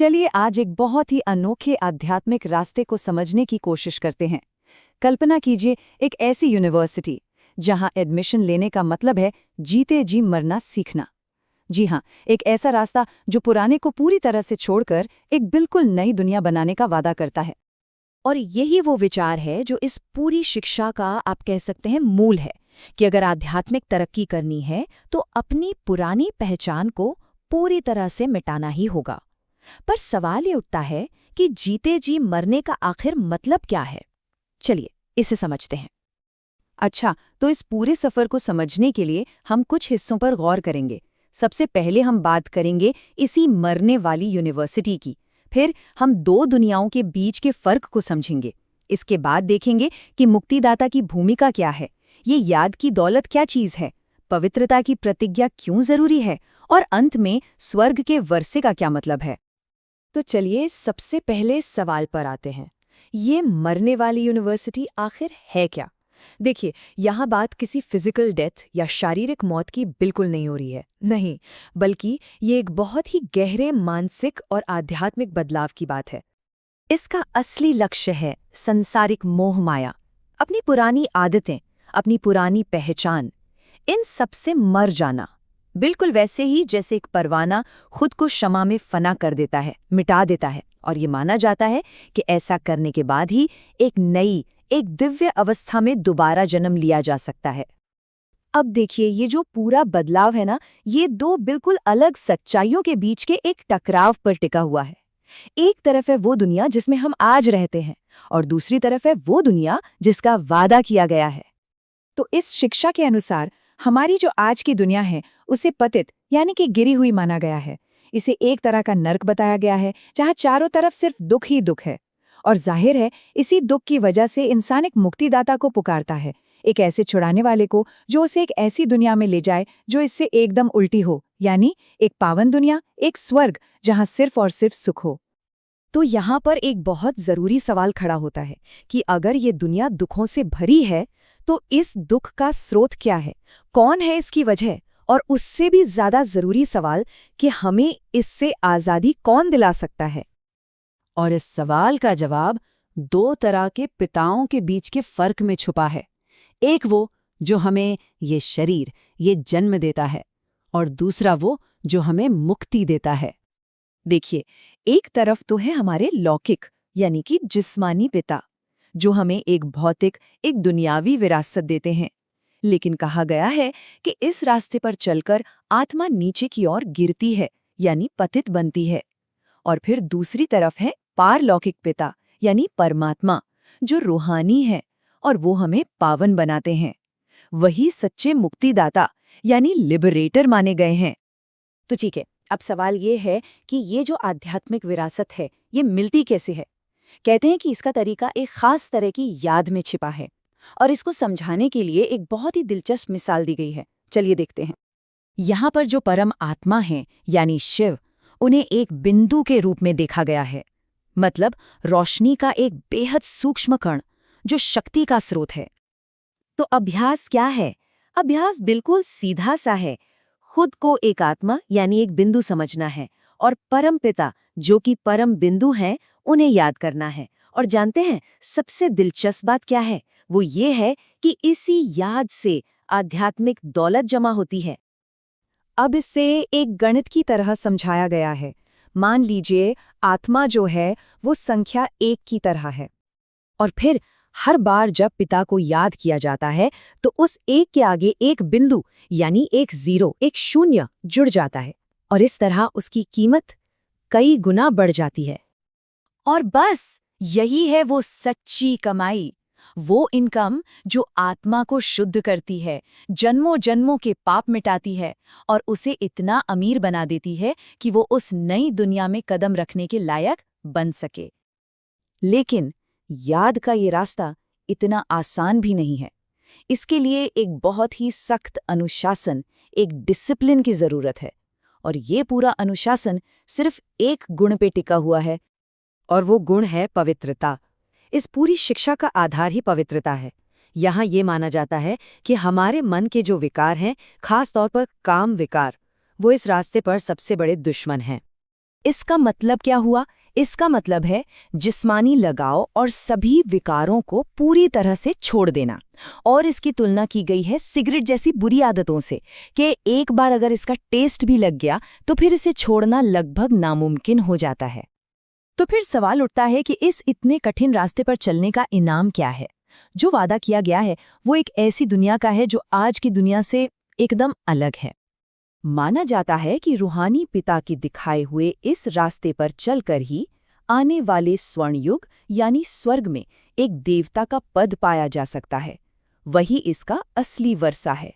चलिए आज एक बहुत ही अनोखे आध्यात्मिक रास्ते को समझने की कोशिश करते हैं। कल्पना कीजिए एक ऐसी यूनिवर्सिटी जहां एडमिशन लेने का मतलब है जीते जी मरना सीखना। जी हाँ, एक ऐसा रास्ता जो पुराने को पूरी तरह से छोड़कर एक बिल्कुल नई दुनिया बनाने का वादा करता है। और यही वो विचार है जो इस पूरी शिक्षा का आप कह सकते हैं मूल है कि अगर आध्यात्मिक तरक्की करनी है तो अपनी पुरानी पहचान को पूरी तरह से मिटाना ही होगा। पर सवाल ये उठता है कि जीते जी मरने का आखिर मतलब क्या है। चलिए इसे समझते हैं। अच्छा, तो इस पूरे सफर को समझने के लिए हम कुछ हिस्सों पर गौर करेंगे। सबसे पहले हम बात करेंगे इसी मरने वाली यूनिवर्सिटी की। फिर हम दो दुनियाओं के बीच के फर्क को समझेंगे। इसके बाद देखेंगे कि मुक्तिदाता की भूमिका क्या है, ये याद की दौलत क्या चीज है, पवित्रता की प्रतिज्ञा क्यों जरूरी है, और अंत में स्वर्ग के वर्षे का क्या मतलब है। तो चलिए सबसे पहले सवाल पर आते हैं। ये मरने वाली यूनिवर्सिटी आखिर है क्या? देखिए, यहाँ बात किसी फिजिकल डेथ या शारीरिक मौत की बिल्कुल नहीं हो रही है। नहीं, बल्कि ये एक बहुत ही गहरे मानसिक और आध्यात्मिक बदलाव की बात है। इसका असली लक्ष्य है संसारिक मोह माया, अपनी पुरानी आदतें, अपनी पुरानी पहचान, इन सब से मर जाना। बिल्कुल वैसे ही जैसे एक परवाना खुद को शमा में फना कर देता है, मिटा देता है, और ये माना जाता है कि ऐसा करने के बाद ही एक नई, एक दिव्य अवस्था में दोबारा जन्म लिया जा सकता है। अब देखिए, ये जो पूरा बदलाव है ना, ये दो बिल्कुल अलग सच्चाइयों के बीच के एक टकराव पर टिका हुआ है। एक तरफ है वो दुनिया जिसमें हम आज रहते हैं, और दूसरी तरफ है वो दुनिया जिसका वादा किया गया है। तो इस शिक्षा के अनुसार हमारी जो आज की दुनिया है उसे पतित यानी कि गिरी हुई माना गया है। इसे एक तरह का नर्क बताया गया है जहाँ चारों तरफ सिर्फ दुख ही दुख है। और जाहिर है इसी दुख की वजह से इंसान एक मुक्तिदाता को पुकारता है, एक ऐसे छुड़ाने वाले को जो उसे एक ऐसी दुनिया में ले जाए जो इससे एकदम उल्टी हो, यानी एक पावन दुनिया, एक स्वर्ग जहाँ सिर्फ और सिर्फ सुख हो। तो यहाँ पर एक बहुत जरूरी सवाल खड़ा होता है कि अगर ये दुनिया दुखों से भरी है तो इस दुख का स्रोत क्या है, कौन है इसकी वजह, और उससे भी ज्यादा जरूरी सवाल कि हमें इससे आजादी कौन दिला सकता है। और इस सवाल का जवाब दो तरह के पिताओं के बीच के फर्क में छुपा है। एक वो जो हमें ये शरीर, ये जन्म देता है, और दूसरा वो जो हमें मुक्ति देता है। देखिए, एक तरफ तो है हमारे लौकिक यानी कि जिस्मानी पिता, जो हमें एक भौतिक, एक दुनियावी विरासत देते हैं। लेकिन कहा गया है कि इस रास्ते पर चलकर आत्मा नीचे की ओर गिरती है, यानी पतित बनती है। और फिर दूसरी तरफ है पारलौकिक पिता यानी परमात्मा, जो रूहानी है, और वो हमें पावन बनाते हैं। वही सच्चे मुक्तिदाता यानी लिबरेटर माने गए हैं। तो ठीक है, अब सवाल ये है कि ये जो आध्यात्मिक विरासत है ये मिलती कैसे है। कहते हैं कि इसका तरीका एक खास तरह की याद में छिपा है, और इसको समझाने के लिए एक बहुत ही दिलचस्प मिसाल दी गई है। चलिए देखते हैं। यहाँ पर जो परम आत्मा है यानी शिव, उन्हें एक बिंदु के रूप में देखा गया है, मतलब रोशनी का एक बेहद सूक्ष्म कण जो शक्ति का स्रोत है। तो अभ्यास क्या है? अभ्यास बिल्कुल सीधा सा है। खुद को एक आत्मा यानी एक बिंदु समझना है, और परम पिता जो कि परम बिंदु हैं उन्हें याद करना है। और जानते हैं सबसे दिलचस्प बात क्या है? वो ये है कि इसी याद से आध्यात्मिक दौलत जमा होती है। अब इसे एक गणित की तरह समझाया गया है। मान लीजिए आत्मा जो है वो संख्या 1 की तरह है, और फिर हर बार जब पिता को याद किया जाता है तो उस 1 के आगे एक बिंदु यानी एक जीरो, एक शून्य जुड़ जाता है, और इस तरह उसकी कीमत कई गुना बढ़ जाती है। और बस यही है वो सच्ची कमाई, वो इनकम जो आत्मा को शुद्ध करती है, जन्मों जन्मों के पाप मिटाती है, और उसे इतना अमीर बना देती है कि वो उस नई दुनिया में कदम रखने के लायक बन सके। लेकिन याद का ये रास्ता इतना आसान भी नहीं है। इसके लिए एक बहुत ही सख्त अनुशासन, एक डिसिप्लिन की जरूरत है, और ये पूरा अनुशासन सिर्फ एक गुण पे टिका हुआ है, और वो गुण है पवित्रता। इस पूरी शिक्षा का आधार ही पवित्रता है। यहाँ ये माना जाता है कि हमारे मन के जो विकार हैं, खास तौर पर काम विकार, वो इस रास्ते पर सबसे बड़े दुश्मन हैं। इसका मतलब क्या हुआ? इसका मतलब है जिस्मानी लगाव और सभी विकारों को पूरी तरह से छोड़ देना। और इसकी तुलना की गई है सिगरेट जैसी बुरी आदतों से कि एक बार अगर इसका टेस्ट भी लग गया तो फिर इसे छोड़ना लगभग नामुमकिन हो जाता है। तो फिर सवाल उठता है कि इस इतने कठिन रास्ते पर चलने का इनाम क्या है? जो वादा किया गया है वो एक ऐसी दुनिया का है जो आज की दुनिया से एकदम अलग है। माना जाता है कि रूहानी पिता के दिखाए हुए इस रास्ते पर चलकर ही आने वाले स्वर्ण युग यानी स्वर्ग में एक देवता का पद पाया जा सकता है। वही इसका असली वर्षा है।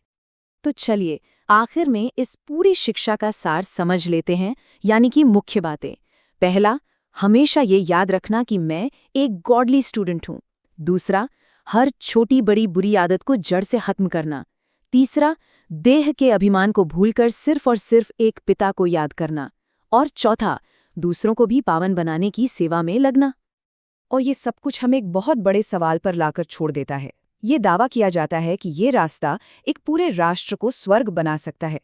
तो चलिए आखिर में इस पूरी शिक्षा का सार समझ लेते हैं, यानी कि मुख्य बातें। पहला, हमेशा ये याद रखना कि मैं एक गॉडली स्टूडेंट हूँ। दूसरा, हर छोटी बड़ी बुरी आदत को जड़ से खत्म करना। तीसरा, देह के अभिमान को भूलकर सिर्फ और सिर्फ एक पिता को याद करना। और चौथा, दूसरों को भी पावन बनाने की सेवा में लगना। और ये सब कुछ हमें एक बहुत बड़े सवाल पर लाकर छोड़ देता है। ये दावा किया जाता है कि ये रास्ता एक पूरे राष्ट्र को स्वर्ग बना सकता है।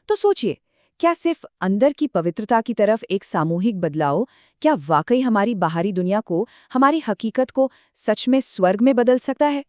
तो सोचिए, क्या सिर्फ अंदर की पवित्रता की तरफ एक सामूहिक बदलाव क्या वाकई हमारी बाहरी दुनिया को, हमारी हकीकत को सच में स्वर्ग में बदल सकता है?